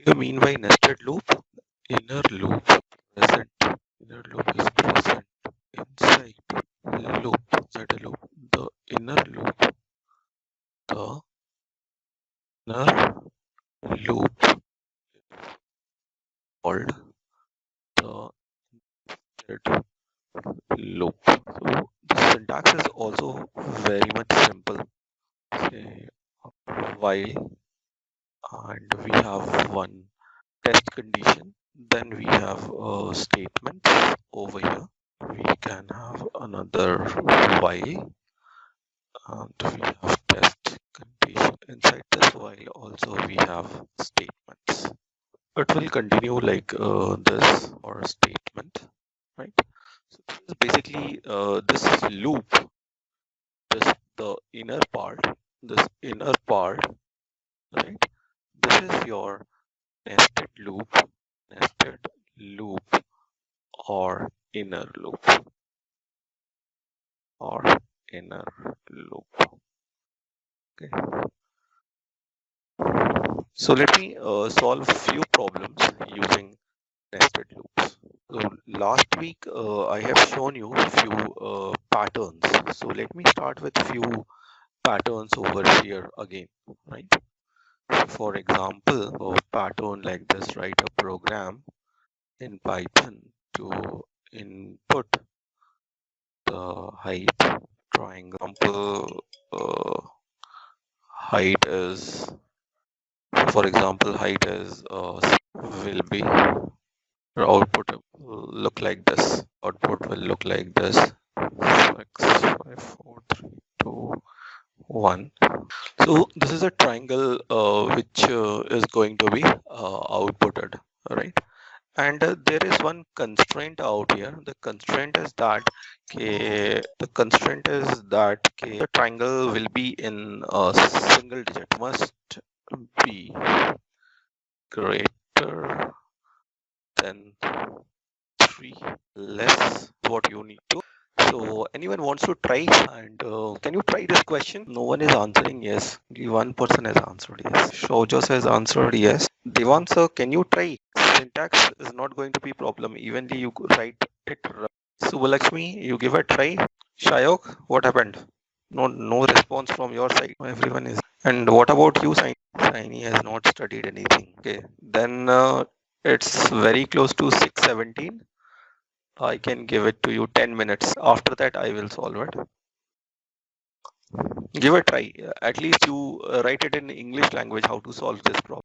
do you mean by nested loop? Inner loop present. Inner loop is present inside loop. Inside a loop. The inner loop. The inner loop called the nested loop. So the syntax is also very much simple. Say while, and we have one test condition. Then we have a statement over here. We can have another while, and we have test condition. Inside this while also we have statements. It will continue like this, or a statement, right? So this is basically this loop, this the inner part, this inner part, right? This is your nested loop, or inner loop, or inner loop. Okay. So let me solve a few problems using nested loops. So last week I have shown you a few patterns. So let me start with a few patterns over here again, right? So for example, a pattern like this: write a program in Python to input the height triangle. Height is, for example, height is will be, output will look like this. Output will look like this: 6, 5, 4, 3, 2, 1. So this is a triangle which is going to be outputted, right? And there is one constraint out here. The constraint is that the triangle will be in a single digit, must be greater than 3, less what you need to. So anyone wants to try, and can you try this question? No one is answering yes. Only one person has answered yes. Shojos has answered yes. Devan sir, can you try? Syntax is not going to be problem. Evenly you could write it. Subhalakshmi, you give a try. Shayok, what happened? No response from your side. Everyone is. And what about you, Saini? Saini has not studied anything. Okay, then it's very close to 6:17. I can give it to you 10 minutes. After that, I will solve it. Give a try. At least you write it in English language how to solve this problem.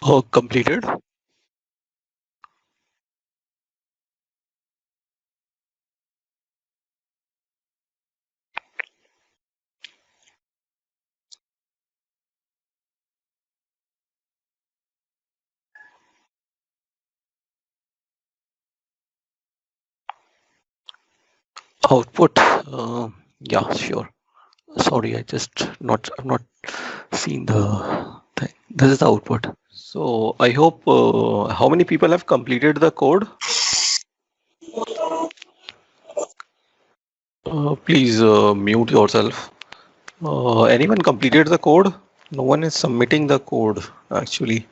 Oh, completed. Output. Yeah, sure. Sorry, I've not seen the thing. This is the output. So I hope how many people have completed the code? Please mute yourself. Anyone completed the code? No one is submitting the code actually.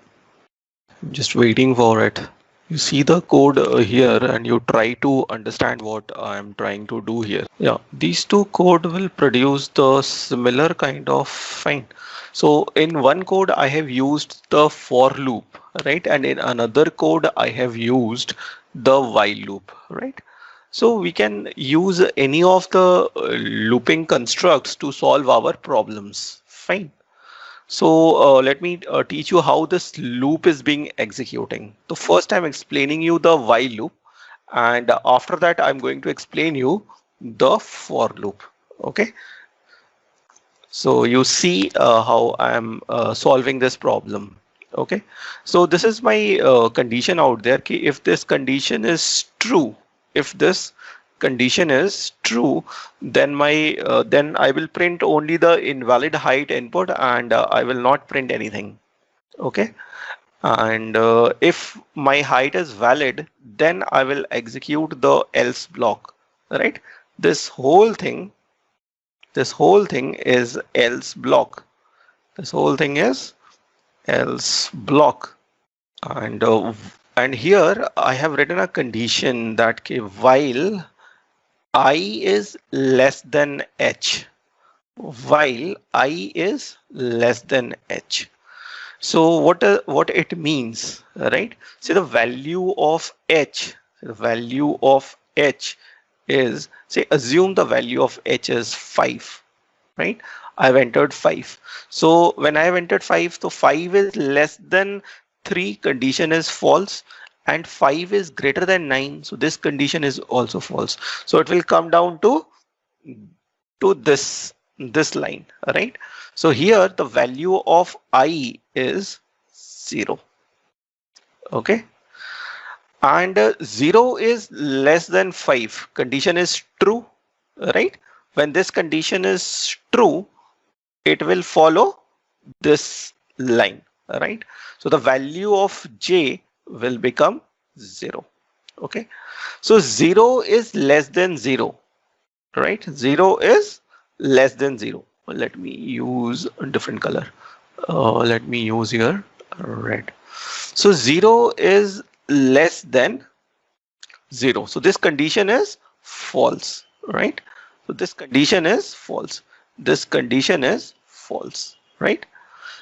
I'm just waiting for it. You see the code here and you try to understand what I'm trying to do here. Yeah, these two code will produce the similar kind of fine. So in one code I have used the for loop, right? And in another code I have used the while loop, right? So we can use any of the looping constructs to solve our problems. Fine. So let me teach you how this loop is being executing. So first I'm explaining you the while loop, and after that I'm going to explain you the for loop. Okay. So you see how I'm solving this problem. Okay. So this is my condition out there. Okay, if this condition is true, if this condition is true, then then I will print only the invalid height input, and I will not print anything. Okay. And if my height is valid, then I will execute the else block, right? This whole thing is else block. This whole thing is else block. And here I have written a condition that okay, while I is less than h, while I is less than h. So what it means, right? So the value of h, is, say, assume the value of h is 5, right? I've entered 5. So when I've entered 5, so 5 is less than 3, condition is false, and 5 is greater than 9, so this condition is also false. So it will come down to this line, right? So here the value of I is 0. Okay, and 0 is less than 5, condition is true, right? When this condition is true, it will follow this line, right? So the value of j will become 0. Okay, so 0 is less than 0, right? 0 is less than 0. Let me use a different color. Let me use here red. So 0 is less than 0. So this condition is false, right? So this condition is false. This condition is false, right?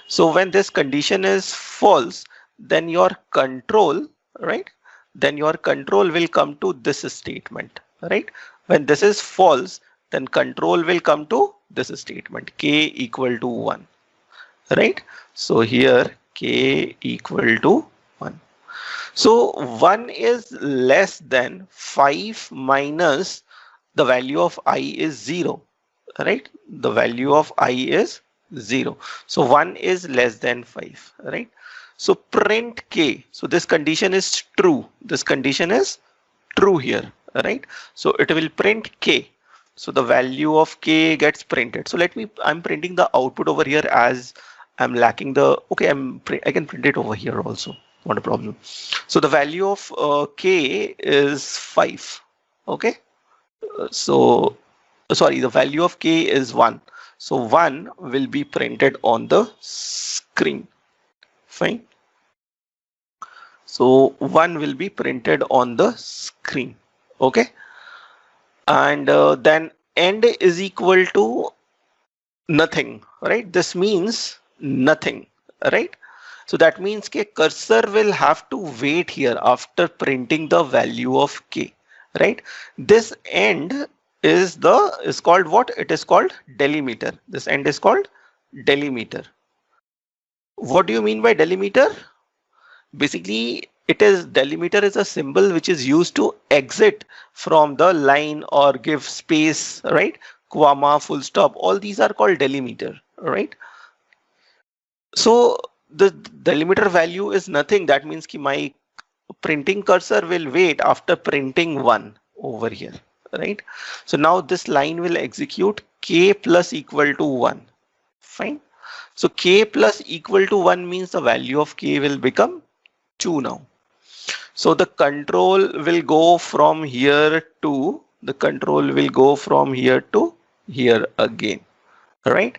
So when this condition is false, then your control, right? Then your control will come to this statement, right? When this is false, then control will come to this statement, k equal to 1, right? So here k equal to 1. So 1 is less than 5 minus the value of I is 0, right? The value of I is 0. So 1 is less than 5, right? So print k. So this condition is true. This condition is true here, right? So it will print k. So the value of k gets printed. So I'm printing the output over here as I'm lacking the, okay, I can print it over here also, not a problem. So the value of k is 5, okay? So sorry, the value of k is 1. So 1 will be printed on the screen, fine. So 1 will be printed on the screen, okay? And then end is equal to nothing, right? This means nothing, right? So that means k cursor will have to wait here after printing the value of k, right? This end is called what? It is called delimiter. This end is called delimiter. What do you mean by delimiter? Basically, delimiter is a symbol which is used to exit from the line or give space, right? Comma, full stop, all these are called delimiter, right? So the delimiter value is nothing. That means ki my printing cursor will wait after printing 1 over here, right? So now this line will execute k plus equal to 1, fine. So k plus equal to 1 means the value of k will become 2 now. So the control will go from here to here again, right?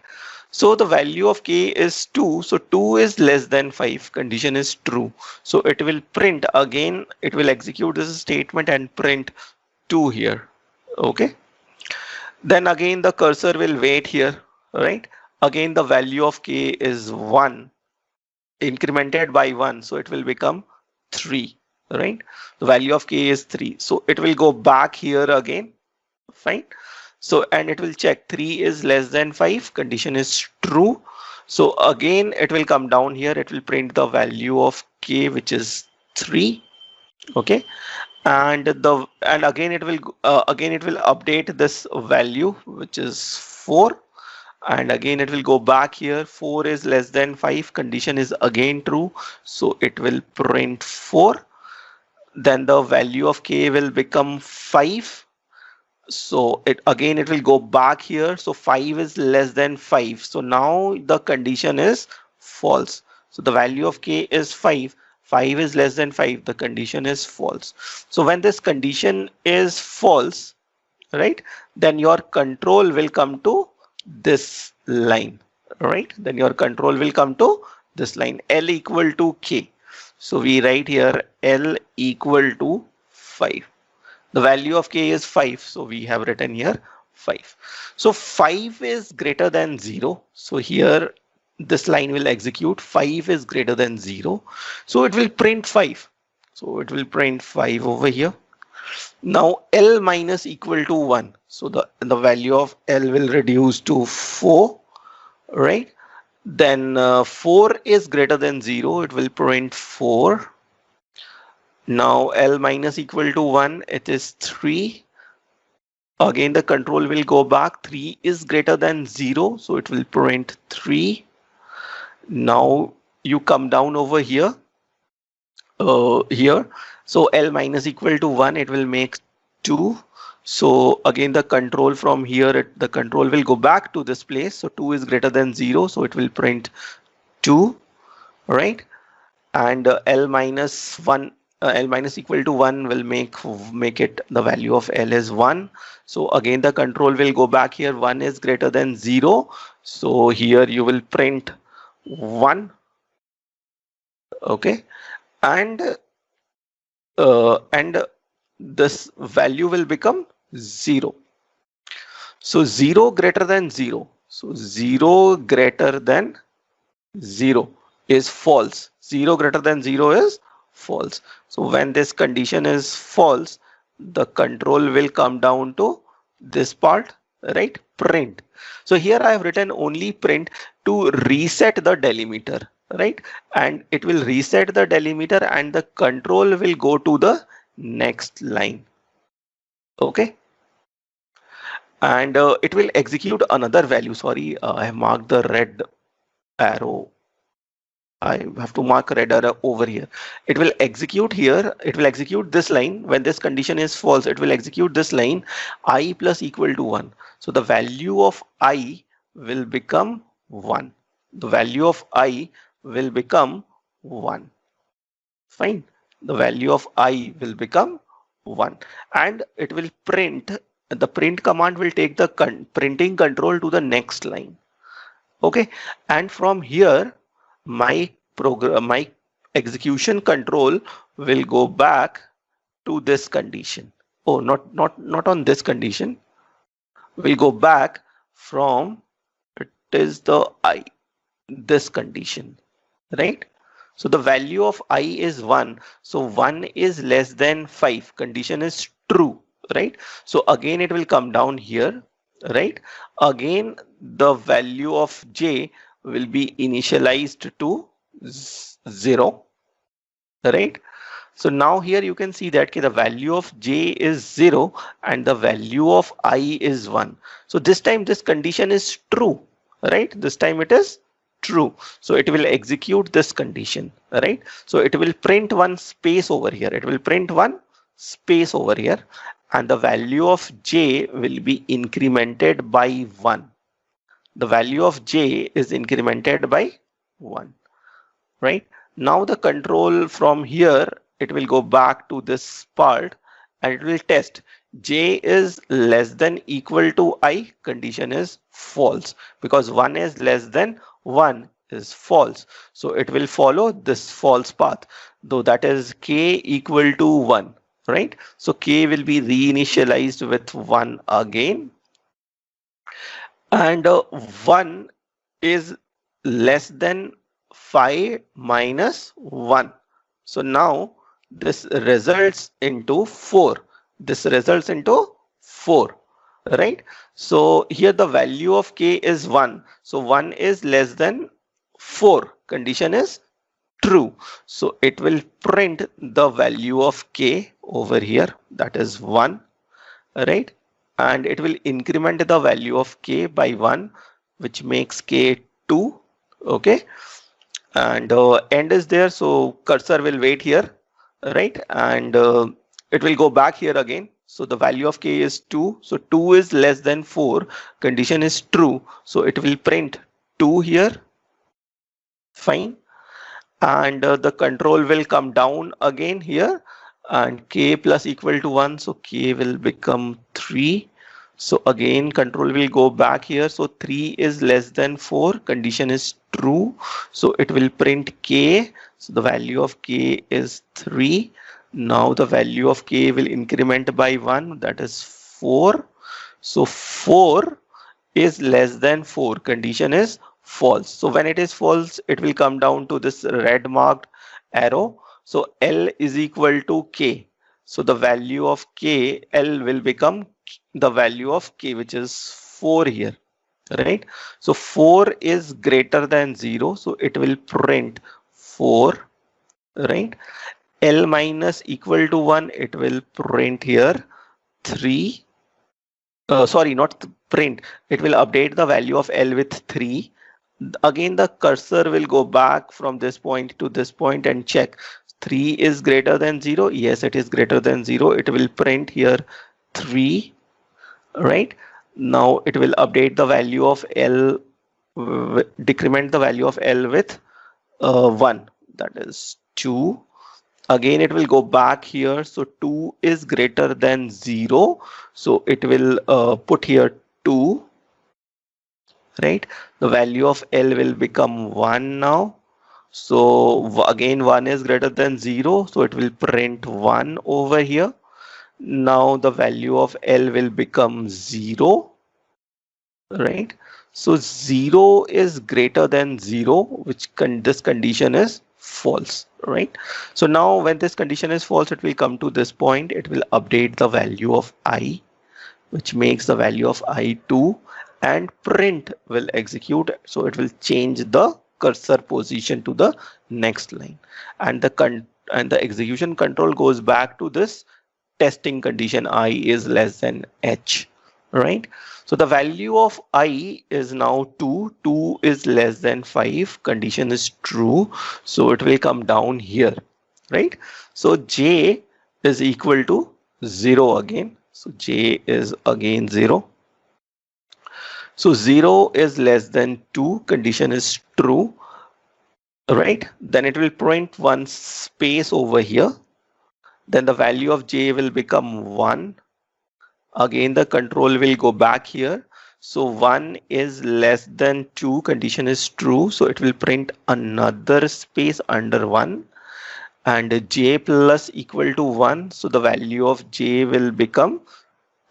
So the value of k is 2. So 2 is less than 5. Condition is true. So it will print again. It will execute this statement and print 2 here. Okay. Then again the cursor will wait here, right? Again the value of k is 1, incremented by 1. So it will become 3, right? The value of k is 3. So it will go back here again, fine. So, and it will check 3 is less than 5, condition is true. So again, it will come down here. It will print the value of k, which is 3. Okay. And again, it will update this value, which is 4. And again, it will go back here. 4 is less than 5. Condition is again true. So it will print 4. Then the value of k will become 5. So it will go back here. So 5 is less than 5. So now the condition is false. So the value of k is 5. 5 is less than 5. The condition is false. So when this condition is false, right, then your control will come to this line, right? Then your control will come to this line L equal to K. So we write here L equal to 5. The value of K is 5. So we have written here 5. So 5 is greater than 0. So here this line will execute. 5 is greater than 0. So it will print 5. So it will print 5 over here. Now L minus equal to 1. So the value of L will reduce to 4, right? Then 4 is greater than 0. It will print 4. Now L minus equal to 1, it is 3. Again, the control will go back. 3 is greater than 0. So it will print 3. Now you come down over here. So L minus equal to 1, it will make 2. So again, the control from here, the control will go back to this place. So 2 is greater than 0. So it will print 2, right? And L minus equal to 1 will make it the value of L is 1. So again, the control will go back here. 1 is greater than 0. So here you will print 1. Okay. And this value will become 0. So 0 greater than 0. So 0 greater than 0 is false. 0 greater than 0 is false. So when this condition is false, the control will come down to this part, right? Print. So here I have written only print to reset the delimiter, right? And it will reset the delimiter and the control will go to the next line. Okay. And it will execute another value. Sorry, I have marked the red arrow. I have to mark red arrow over here. It will execute here. It will execute this line. When this condition is false, it will execute this line I plus equal to 1. So the value of I will become 1. The value of I will become 1. Fine. The value of I will become 1. And it will print. The print command will take the printing control to the next line. Okay. And from here, my execution control will go back to this condition. Oh, not on this condition. We'll go back from it is the I, this condition, right? So the value of I is 1. So 1 is less than 5. Condition is true, right? So again, it will come down here, right? Again, the value of J will be initialized to 0, right? So now here you can see that the value of J is 0 and the value of I is 1. So this time this condition is true, right? This time it is true. So it will execute this condition, right? So it will print one space over here. It will print one space over here and the value of J will be incremented by 1. The value of J is incremented by 1, right? Now the control from here, it will go back to this part and it will test J is less than equal to I. Condition is false because 1 is less than 1 is false. So it will follow this false path, though that is K equal to 1, right? So K will be reinitialized with 1 again. And 1 is less than 5 minus 1. So now this results into 4. This results into 4, right? So here the value of K is 1. So 1 is less than 4. Condition is true. So it will print the value of K over here. That is 1, right? And it will increment the value of K by 1, which makes K 2. Okay. And end is there. So cursor will wait here, right? And it will go back here again. So the value of K is 2. So 2 is less than 4. Condition is true. So it will print 2 here. Fine. And the control will come down again here and K plus equal to 1. So K will become 3. So again, control will go back here. So 3 is less than 4. Condition is true. So it will print K. So the value of K is 3. Now the value of K will increment by 1. That is 4. So 4 is less than 4. Condition is false. So when it is false, it will come down to this red marked arrow. So L is equal to K. So the value of K, L will become the value of K, which is 4 here, right? So 4 is greater than 0. So it will print 4, right? L minus equal to 1, it will print here 3. Sorry, not print. It will update the value of L with 3. Again, the cursor will go back from this point to this point and check. 3 is greater than 0. Yes, it is greater than 0. It will print here 3, right? Now it will update the value of L, decrement the value of L with 1. That is 2. Again, it will go back here. So 2 is greater than 0. So it will put here 2, right? The value of L will become 1 now. So again, 1 is greater than 0. So it will print 1 over here. Now the value of L will become 0, right? So 0 is greater than 0, which this condition is false, right? So now when this condition is false, it will come to this point. It will update the value of I, which makes the value of I 2, and print will execute. So it will change the cursor position to the next line, and the execution control goes back to this testing condition I is less than H, right? So the value of I is now 2. 2 is less than 5. Condition is true. So it will come down here, right? So J is equal to 0 again. So J is again 0. So 0 is less than 2. Condition is true, right? Then it will print one space over here. Then the value of J will become 1. Again, the control will go back here. So 1 is less than 2. Condition is true. So it will print another space under 1. And J plus equal to 1. So the value of J will become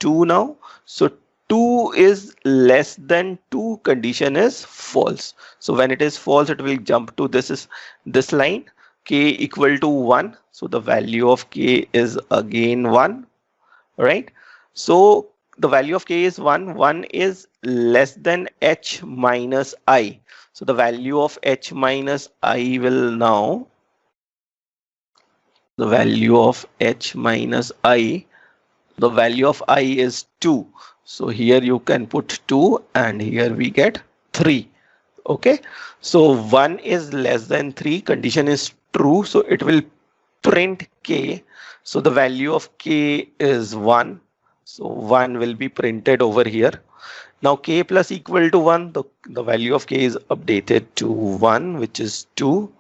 2 now. So 2 is less than 2. Condition is false. So when it is false, it will jump to this line. K equal to 1. So the value of K is again 1, right? So the value of K is 1. 1 is less than H minus I. So the value of H minus I will now, the value of H minus I, the value of I is 2. So here you can put 2 and here we get 3. Okay. So 1 is less than 3. Condition is true. So it will print K. So the value of K is 1. So 1 will be printed over here. Now K plus equal to 1, the value of K is updated to 1, which is 2.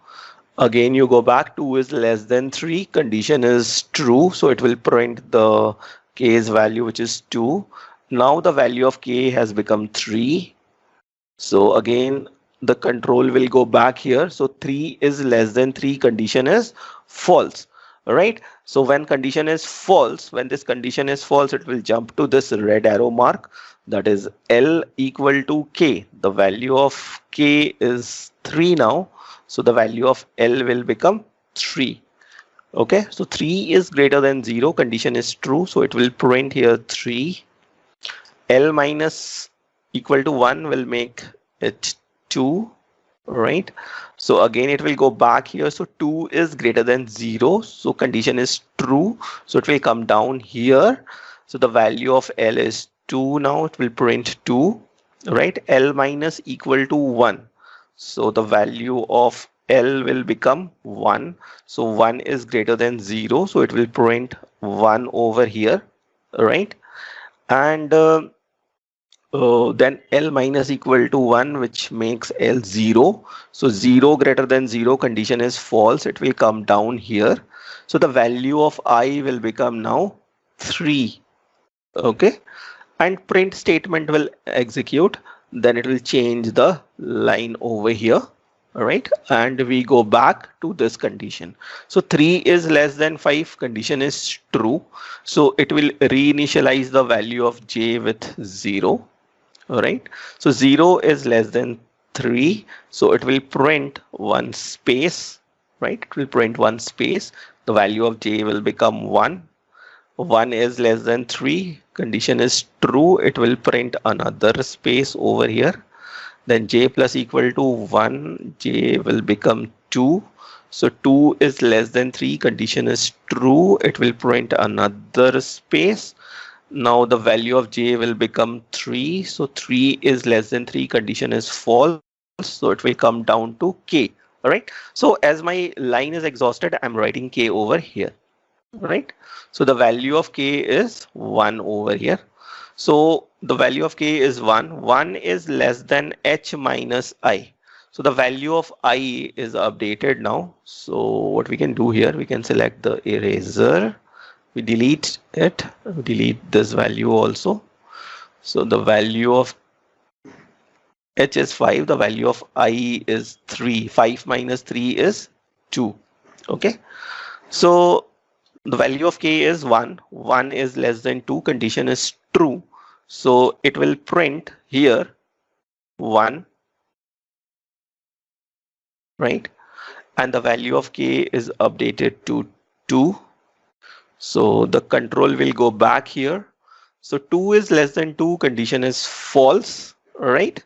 Again, you go back, 2 is less than 3. Condition is true. So it will print the K's value, which is 2. Now the value of K has become 3. So again, the control will go back here. So 3 is less than 3. Condition is false. All right. So when condition is false, when this condition is false, it will jump to this red arrow mark. That is L equal to K. The value of K is 3 now. So the value of L will become 3. Okay. So 3 is greater than 0. Condition is true. So it will print here 3. L minus equal to 1 will make it 2, right? So again, it will go back here. So 2 is greater than 0. So condition is true. So it will come down here. So the value of L is 2 now. It will print 2, right? L minus equal to 1. So the value of L will become 1. So 1 is greater than 0. So it will print 1 over here, right? And then L minus equal to 1, which makes L 0. So 0 greater than 0, condition is false. It will come down here. So the value of I will become now 3. Okay. and print statement will execute. Then it will change the line over here. All right, and we go back to this condition. So 3 is less than 5, condition is true. So it will reinitialize the value of j with 0. All right, so 0 is less than 3. So it will print one space, right? It will print one space. The value of j will become 1. 1 is less than 3. Condition is true. It will print another space over here. Then j plus equal to 1, j will become 2. So 2 is less than 3, condition is true. It will print another space. Now the value of j will become 3. So 3 is less than 3, condition is false. So it will come down to k. All right. So as my line is exhausted, I'm writing k over here. Right. So the value of k is 1 over here. So the value of k is 1. 1 is less than h minus I. So the value of I is updated now. So what we can do here, we can select the eraser. We delete it. We delete this value also. So the value of h is 5. The value of I is 3. 5 minus 3 is 2. Okay. So the value of k is 1. 1 is less than 2. Condition is true. So it will print here 1, right? And the value of k is updated to 2. So the control will go back here. So 2 is less than 2. Condition is false, right?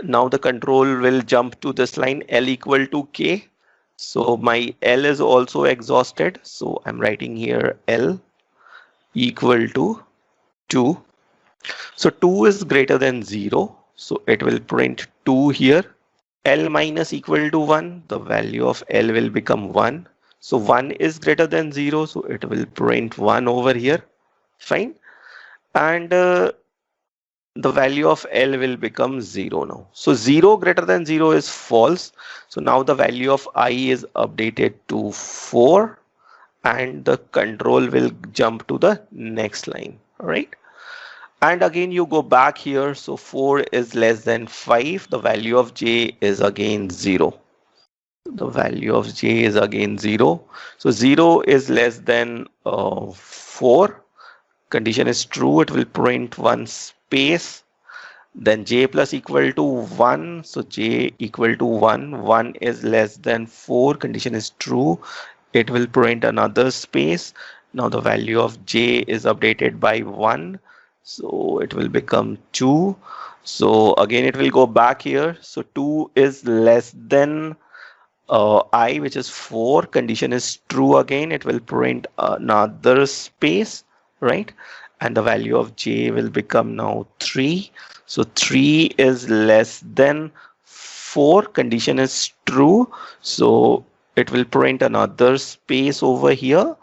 Now the control will jump to this line L equal to k. So my L is also exhausted. So I'm writing here L equal to 2. So 2 is greater than 0. So it will print 2 here. L minus equal to 1. The value of L will become 1. So 1 is greater than 0. So it will print 1 over here. Fine. And the value of L will become 0 now. So 0 greater than 0 is false. So now the value of I is updated to 4. And the control will jump to the next line. All right. And again, you go back here. So 4 is less than 5. The value of j is again 0. The value of j is again 0. So 0 is less than 4. Condition is true. It will print one space. Then j plus equal to 1. So j equal to 1. 1 is less than 4. Condition is true. It will print another space. Now the value of j is updated by 1. So it will become 2. So again, it will go back here. So 2 is less than I, which is 4. Condition is true again. It will print another space, right? And the value of j will become now 3. So 3 is less than 4. Condition is true. So it will print another space over here.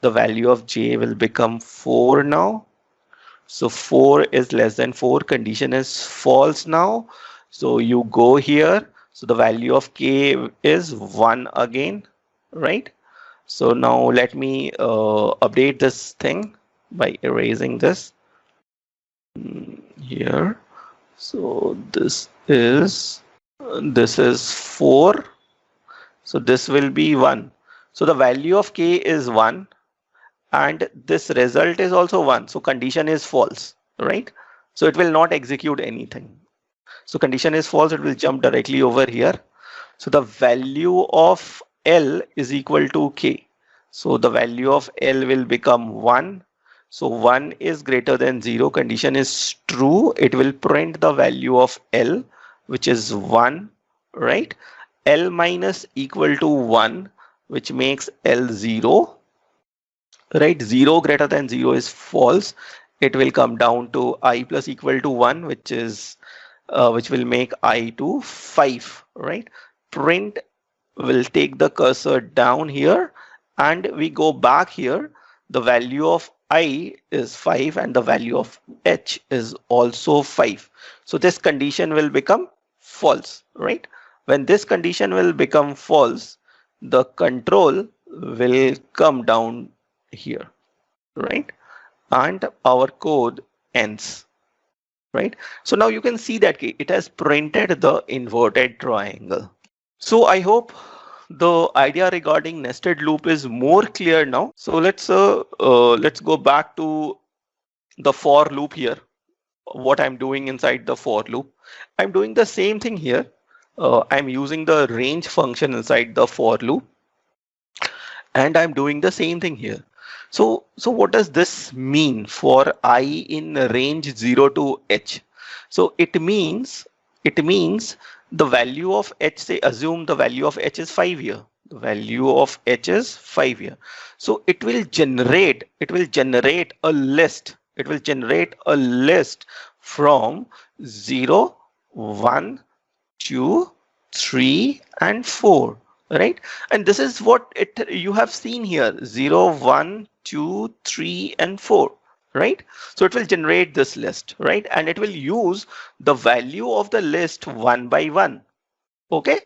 The value of j will become 4 now. So 4 is less than 4. Condition is false now. So you go here. So the value of k is 1 again, right? So now let me update this thing by erasing this here. So this is 4. So this will be 1. So the value of k is 1. And this result is also 1. So condition is false, right? So it will not execute anything. So condition is false. It will jump directly over here. So the value of L is equal to k. So the value of L will become 1. So 1 is greater than 0. Condition is true. It will print the value of L, which is 1, right? L minus equal to 1, which makes L 0. Right, 0 greater than 0 is false. It will come down to I plus equal to 1, which will make I to 5, right? Print will take the cursor down here and we go back here. The value of I is 5 and the value of H is also 5. So this condition will become false, right? When this condition will become false, the control will come down here, right? And our code ends. right? So now you can see that it has printed the inverted triangle. So I hope the idea regarding nested loop is more clear now. So let's go back to the for loop here. What I'm doing inside the for loop, I'm doing the same thing here. I'm using the range function inside the for loop, and I'm doing the same thing here. So what does this mean for I in range 0 to h? So it means the value of h, say assume the value of h is 5 here. The value of h is 5 here. So it will generate a list. It will generate a list from 0, 1, 2, 3, and 4. Right, and this is what you have seen here: 0, 1, 2, 3, and 4. Right, so it will generate this list, right, and it will use the value of the list one by one. Okay,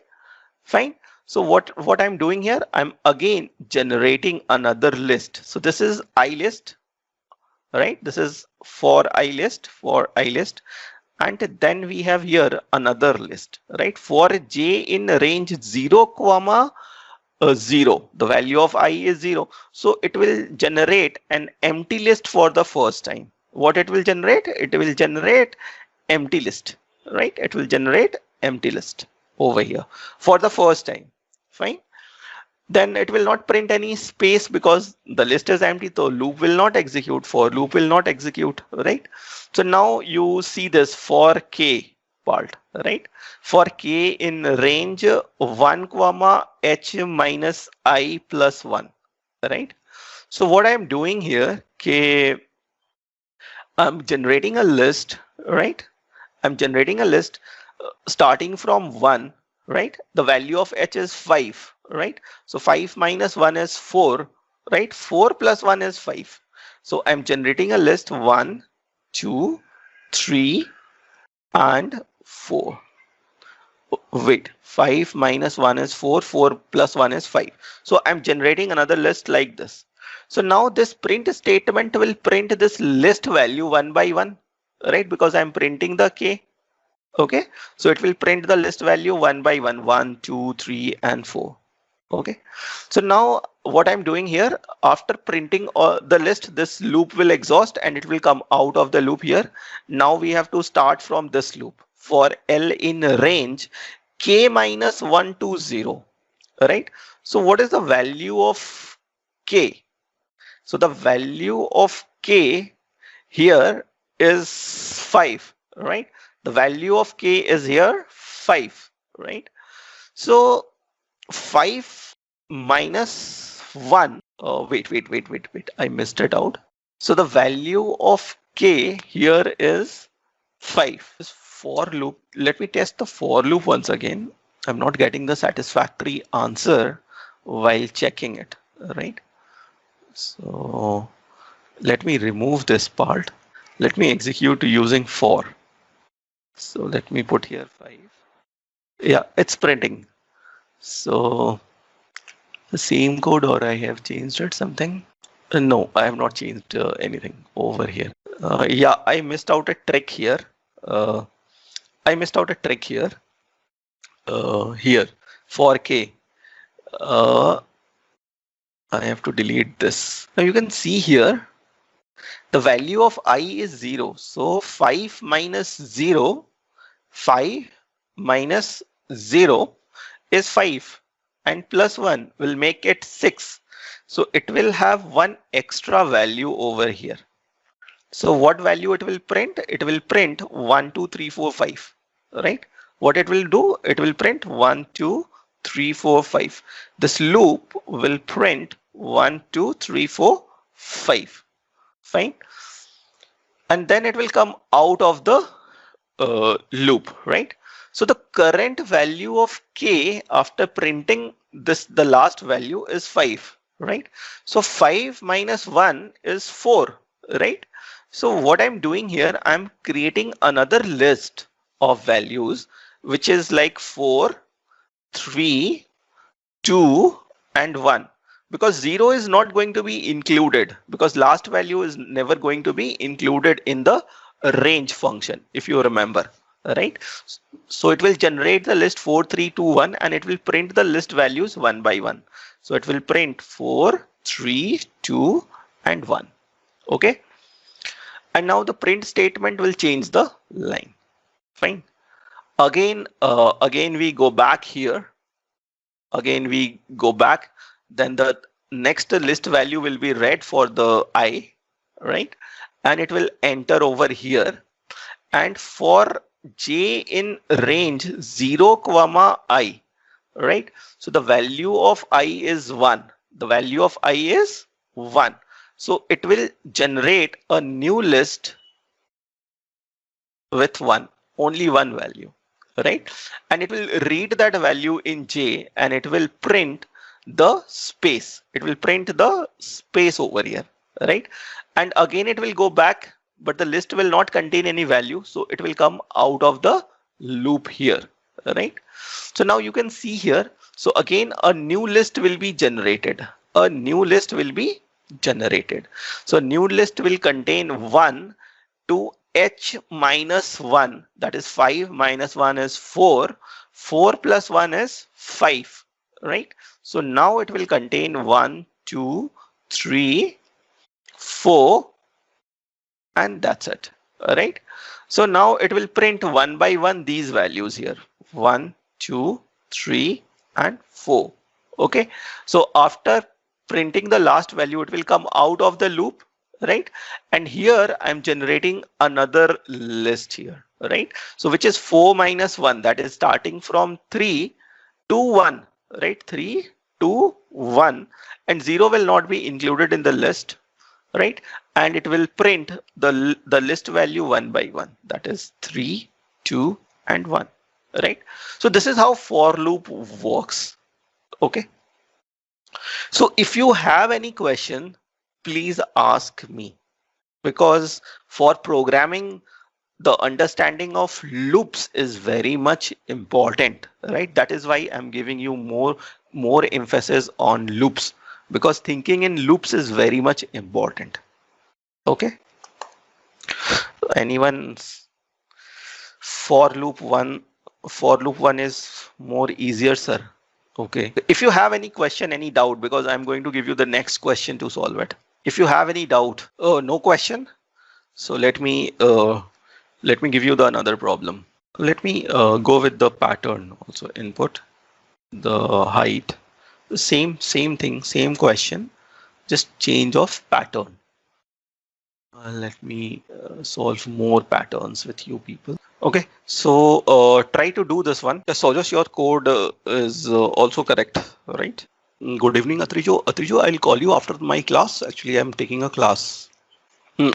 fine. So what I'm doing here, I'm again generating another list. So this is I list, right? This is for I list, and then we have here another list, right? For j in range 0, 0, the value of I is 0. So it will generate an empty list for the first time. What it will generate? It will generate empty list, right? It will generate empty list over here for the first time. Fine. Then it will not print any space because the list is empty. So loop will not execute, for loop will not execute, right? So now you see this for k part, right? For k in range 1, h minus I plus 1, right? So what I'm doing here, I'm generating a list, right? I'm generating a list starting from 1, right? The value of h is 5, right? So 5 minus 1 is 4, right? 4 plus 1 is 5. So I'm generating a list 1, 2, 3, and 4. Wait, 5 minus 1 is 4, 4 plus 1 is 5. So I'm generating another list like this. So now this print statement will print this list value one by one, right? Because I'm printing the k. Okay, so it will print the list value one by one, 1, 2, 3, and 4. Okay, so now what I'm doing here, after printing the list, this loop will exhaust and it will come out of the loop here. Now we have to start from this loop for L in range k minus 1 to 0, right? So what is the value of k? So the value of k here is 5, right? The value of k is here 5, right? So 5 minus 1, wait, I missed it out. So the value of k here is 5. This for loop, let me test the for loop once again. I'm not getting the satisfactory answer while checking it, right? So let me remove this part. Let me execute using for. So let me put here 5. Yeah, it's printing. So the same code, or I have changed it something? No, I have not changed anything over here. Yeah, I missed out a trick here. Here for k. I have to delete this. Now you can see here the value of I is 0. So 5 minus 0, 5 minus 0 is 5, and plus 1 will make it 6. So it will have one extra value over here. So what value it will print? It will print 1, 2, 3, 4, 5, right? What it will do? It will print 1, 2, 3, 4, 5. This loop will print 1, 2, 3, 4, 5. Fine. And then it will come out of the loop, right? So the current value of k after printing this, the last value is 5, right? So 5 minus 1 is 4, right? So what I'm doing here, I'm creating another list of values, which is like 4, 3, 2, and 1. Because 0 is not going to be included, because last value is never going to be included in the range function, if you remember, right? So it will generate the list 4, 3, 2, 1, and it will print the list values one by one. So it will print 4, 3, 2, and 1. Okay. And now the print statement will change the line. Fine. Again we go back here. Again we go back. Then the next list value will be read for the I, right? And it will enter over here. And for j in range 0, I, right? So the value of I is 1. The value of I is 1. So it will generate a new list with only one value, right? And it will read that value in j and it will print the space. It will print the space over here, right? And again it will go back, but the list will not contain any value. So it will come out of the loop here, right? So now you can see here. So again, a new list will be generated. A new list will be generated. So new list will contain 1 to h minus 1. That is 5 minus 1 is 4. 4 plus 1 is 5, right? So now it will contain 1, 2, 3, 4, and that's it. All right. So now it will print one by one these values here. 1, 2, 3, and 4. Okay. So after printing the last value, it will come out of the loop, right? And here I'm generating another list here, right? So which is 4 minus 1, that is starting from 3 to 1, right? 3 to 1, and 0 will not be included in the list, right? And it will print the list value one by one, that is 3, 2, and 1, right? So this is how for loop works. Okay. So if you have any question, please ask me, because for programming, the understanding of loops is very much important, right? That is why I'm giving you more emphasis on loops, because thinking in loops is very much important. Okay. Anyone's for loop one is more easier, sir. Okay. If you have any question, any doubt, because I'm going to give you the next question to solve it. If you have any doubt, no question. So let me give you the another problem. Let me go with the pattern also. Input, the height, the same thing, same question, just change of pattern. Let me solve more patterns with you people. Okay, so try to do this one. So just your code is also correct, right? Good evening, Atrijo. Atrijo, I'll call you after my class. Actually, I'm taking a class.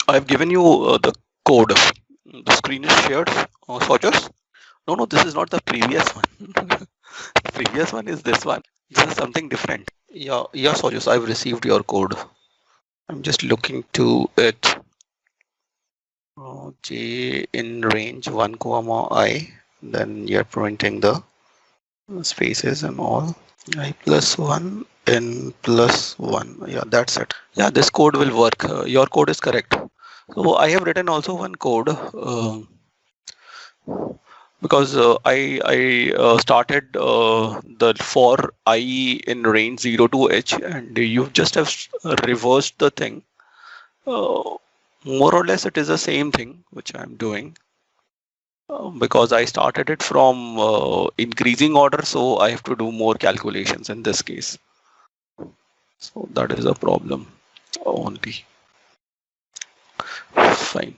I've given you the code. The screen is shared. Sojos? No, this is not the previous one. The previous one is this one. This is something different. Yeah, Sojos, I've received your code. I'm just looking to it. J in range 1, I. Then you're printing the spaces and all. I plus 1, n plus 1. Yeah, that's it. Yeah, this code will work. Your code is correct. So I have written also one code because I started the for I in range 0 to h, and you just have reversed the thing. More or less, it is the same thing which I'm doing. Because I started it from increasing order, so I have to do more calculations in this case. So that is a problem only. Fine.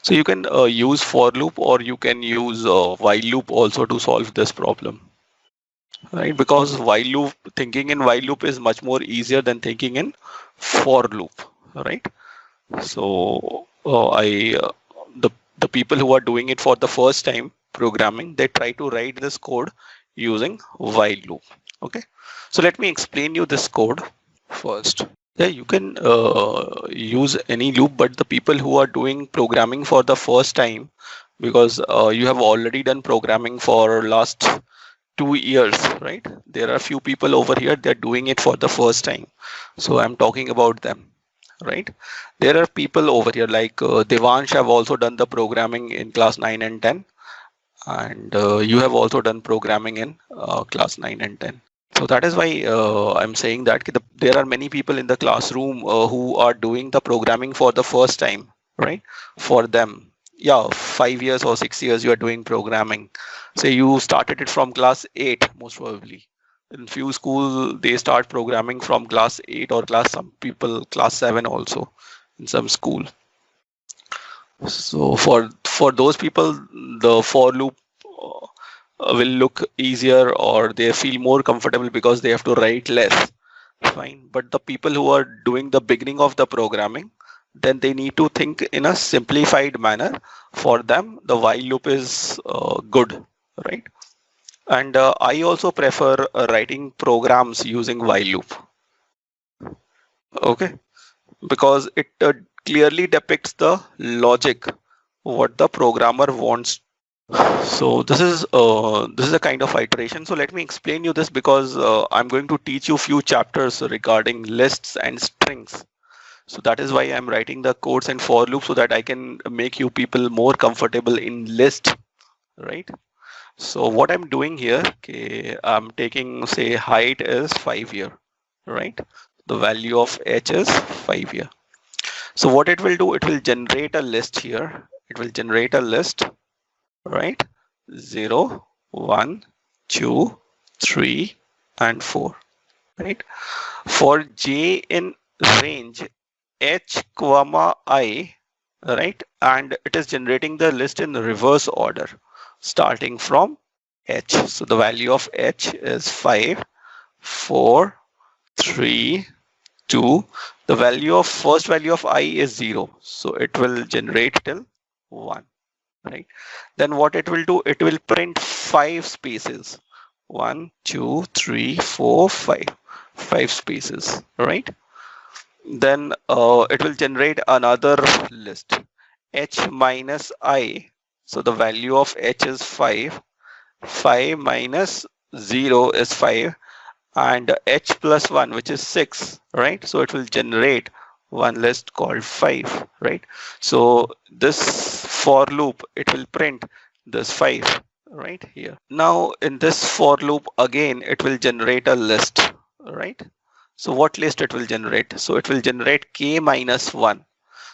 So you can use for loop, or you can use while loop also to solve this problem, right? Because while loop, thinking in while loop is much more easier than thinking in for loop, right? So the people who are doing it for the first time programming, they try to write this code using while loop. Okay, so let me explain you this code first. Yeah, you can use any loop, but the people who are doing programming for the first time, because you have already done programming for last 2 years, right? There are a few people over here, they're doing it for the first time. So I'm talking about them, right? There are people over here like Devansh have also done the programming in class 9 and 10, and you have also done programming in class 9 and 10. So that is why I'm saying that there are many people in the classroom who are doing the programming for the first time, right? For them, yeah, 5 years or 6 years you are doing programming. Say you started it from class 8, most probably. In few schools, they start programming from class 8 or some people class 7 also in some school. So for those people, the for loop will look easier, or they feel more comfortable because they have to write less. Fine. But the people who are doing the beginning of the programming, then they need to think in a simplified manner. For them, the while loop is good, right? And I also prefer writing programs using while loop. Okay, because it clearly depicts the logic, what the programmer wants. So this is a kind of iteration. So let me explain you this, because I'm going to teach you few chapters regarding lists and strings. So that is why I'm writing the codes and for loop, so that I can make you people more comfortable in list, right? So what I'm doing here, okay, I'm taking, say, height is 5 here, right? The value of h is 5 here. So what it will do, it will generate a list here. It will generate a list, right? 0, 1, 2, 3, and 4, right? For j in range h comma I, right? And it is generating the list in reverse order, starting from h. So the value of h is 5, 4, 3, 2. The value of first value of I is 0. So it will generate till 1, right? Then what it will do, it will print 5 spaces. 1, 2, 3, 4, 5. 5 spaces, right? Then it will generate another list, h minus I. So the value of h is 5. 5 minus 0 is 5, and h plus 1, which is 6, right? So it will generate one list called 5, right? So this for loop, it will print this 5 right here. Now in this for loop, again, it will generate a list, right? So what list it will generate? So it will generate k minus 1.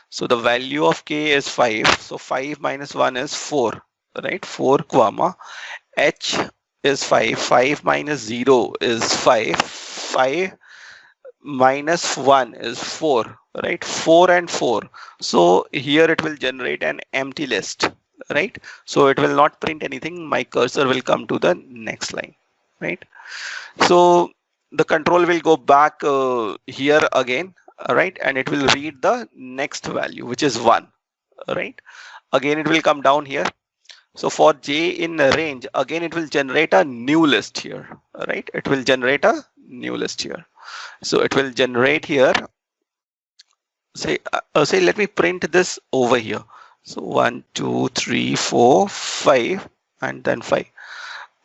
So the value of k is 5. So 5 minus 1 is 4, right? 4 comma h is 5. 5 minus 0 is 5. 5 minus 1 is 4, right? 4 and 4. So here it will generate an empty list, right? So it will not print anything. My cursor will come to the next line, right? So the control will go back here again, right? And it will read the next value, which is 1, right? Again, it will come down here. So for j in range, again, it will generate a new list here, right? It will generate a new list here. So it will generate here, say, let me print this over here. So 1, 2, 3, 4, 5, and then 5.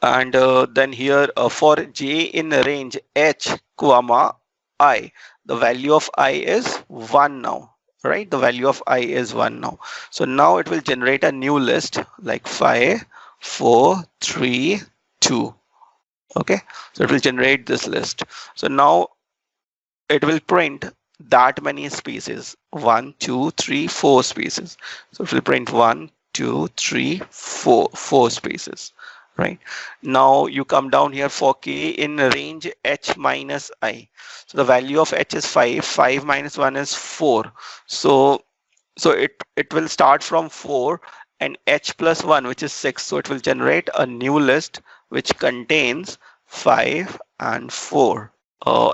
And then here for j in range h comma I, the value of I is 1 now, right? The value of I is 1 now. So now it will generate a new list like 5, 4, 3, 2. Okay, so it will generate this list. So now it will print that many spaces, 1, 2, 3, 4 spaces. So it will print 1, 2, 3, 4 spaces, right? Now you come down here for k in range h minus I. So the value of h is 5. 5 minus 1 is 4. So it will start from 4 and h plus 1, which is 6. So it will generate a new list which contains 5 and 4.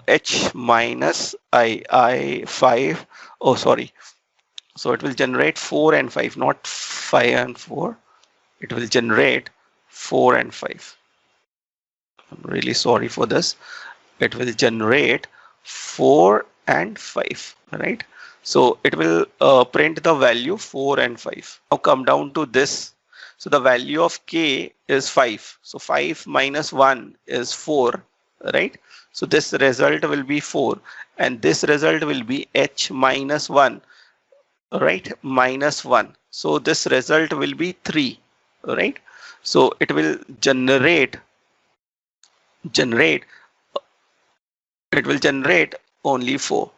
H minus I 5. Oh, sorry. So it will generate 4 and 5, not 5 and 4. It will generate 4 and 5. I'm really sorry for this. It will generate 4 and 5, right? So it will print the value 4 and 5. Now come down to this. So the value of k is 5. So 5 minus 1 is 4, right? So this result will be 4 and this result will be h minus 1, right? Minus 1. So this result will be 3, right? So it will generate it will generate only 4,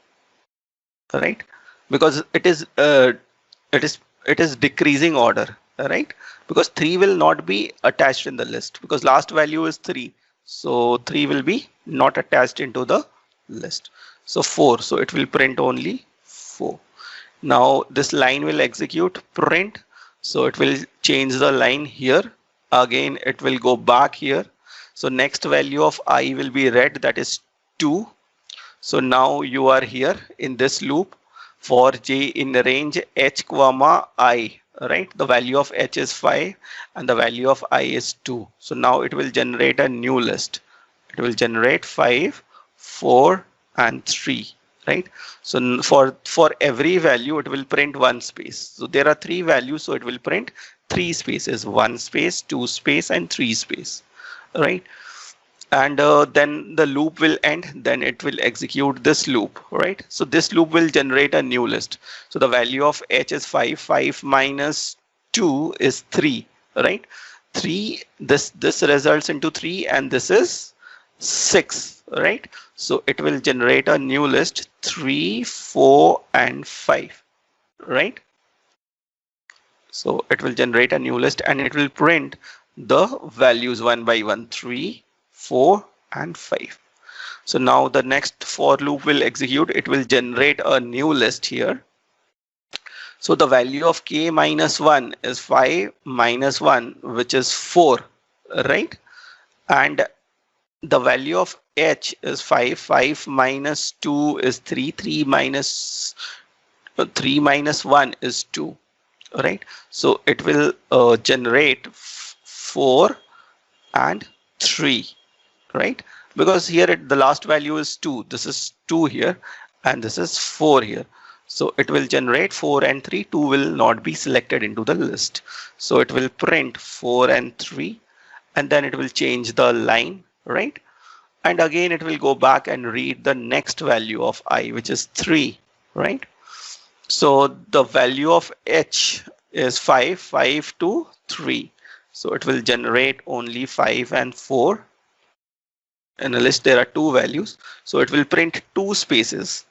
right? Because it is it is decreasing order, right? Because 3 will not be attached in the list because last value is 3, so 3 will be not attached into the list. So 4, so it will print only 4. Now this line will execute print, so it will change the line here. Again it will go back here. So next value of I will be read, that is 2. So now you are here in this loop for j in range h comma I, right? The value of h is 5 and the value of I is 2. So now it will generate a new list. It will generate 5, 4 and 3, right? So for every value it will print one space. So there are 3 values, so it will print 3 spaces, 1 space, 2 space and 3 space, right? And then the loop will end, then it will execute this loop, right? So this loop will generate a new list. So the value of h is 5, 5 minus 2 is 3, right? 3, this results into 3 and this is 6, right? So it will generate a new list 3, 4 and 5, right? So it will generate a new list and it will print the values one by one, 3, 4 and 5. So now the next for loop will execute. It will generate a new list here. So the value of k minus 1 is 5 minus 1, which is 4, right? And the value of h is 5. 5 minus 2 is 3. 3 minus 1 is 2, right? So it will generate 4 and 3, right? Because here the last value is 2. This is 2 here and this is 4 here. So it will generate 4 and 3. 2 will not be selected into the list. So it will print 4 and 3 and then it will change the line, right? And again it will go back and read the next value of I, which is 3, right? So the value of h is 5, 5 to 3. So it will generate only 5 and 4. In the list there are 2 values. So it will print 2 spaces.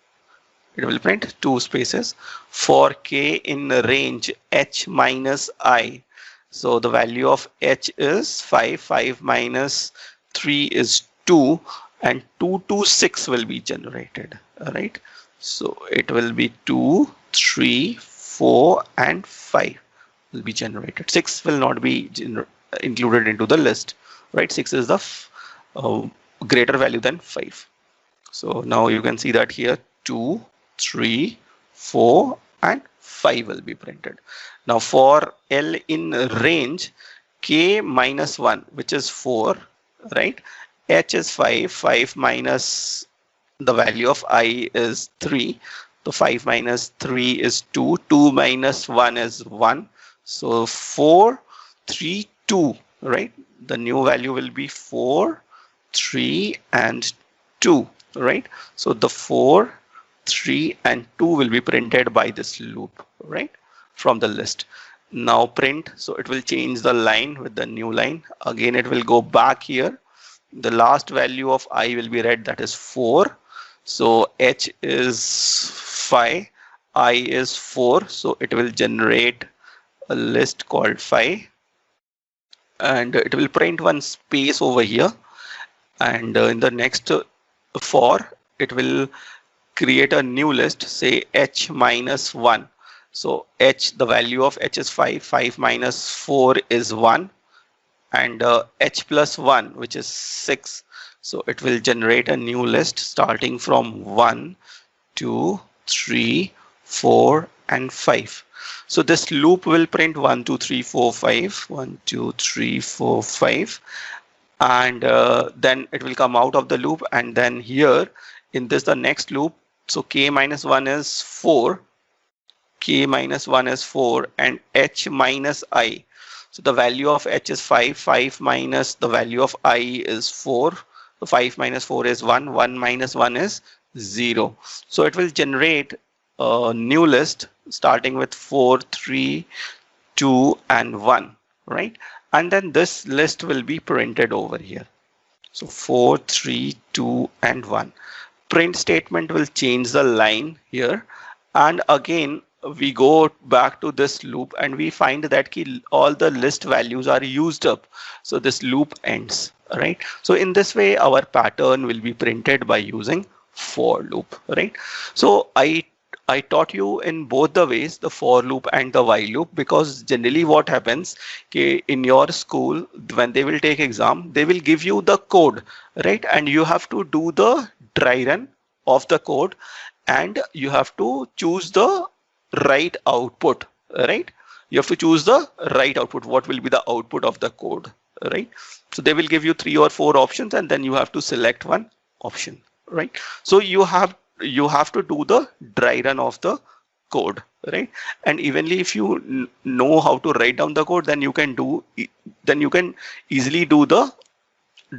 It will print 2 spaces for k in range h minus I. So the value of h is 5. 5 minus 3 is 2 and 2 to 6 will be generated, right? So it will be 2, 3, 4 and 5 will be generated. 6 will not be included into the list, right? 6 is the greater value than 5. So now you can see that here 2, 3, 4 and 5 will be printed. Now for L in range k minus 1, which is 4, right? H is 5. 5 minus the value of I is 3. So 5 minus 3 is 2. 2 minus 1 is 1. So 4, 3, 2, right? The new value will be 4, 3 and 2, right? So the 4, 3 and 2 will be printed by this loop, right? From the list. Now print, so it will change the line with the new line. Again, it will go back here. The last value of I will be read, that is 4. So H is 5, I is 4. So it will generate a list called 5 and it will print one space over here. And in the next for, it will create a new list, say H minus 1. So H, the value of H is 5. 5 minus 4 is 1. And h plus 1, which is 6. So it will generate a new list starting from 1, 2, 3, 4 and 5. So this loop will print 1, 2, 3, 4, 5, 1, 2, 3, 4, 5. And then it will come out of the loop. And then here in this, the next loop, so k minus 1 is 4. K minus 1 is 4 and h minus I. So the value of h is 5. 5 minus the value of I is 4. 5 minus 4 is 1, 1 minus 1 is 0. So it will generate a new list starting with 4, 3, 2 and 1, right? And then this list will be printed over here. So 4, 3, 2 and 1. Print statement will change the line here, and again we go back to this loop and we find that all the list values are used up, so this loop ends, right? So in this way our pattern will be printed by using for loop, right? So I taught you in both the ways, the for loop and the while loop, because generally what happens, okay, in your school when they will take exam, they will give you the code, right? And you have to do the dry run of the code and you have to choose the right output, right? You have to choose the right output. What will be the output of the code, right? So they will give you 3 or 4 options and then you have to select one option, right? So you have to do the dry run of the code, right? And evenly if you know how to write down the code, then you can easily do the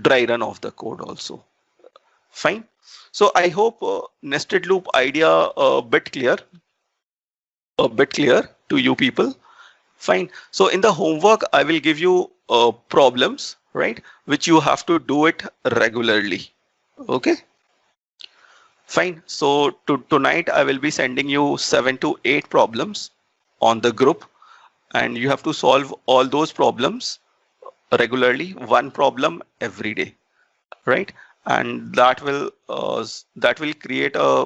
dry run of the code also. Fine. So I hope nested loop idea a bit clear to you people. Fine. So in the homework I will give you problems, right, which you have to do it regularly. Okay. Fine. So tonight I will be sending you 7 to 8 problems on the group, and you have to solve all those problems regularly, one problem every day, right? And that will create a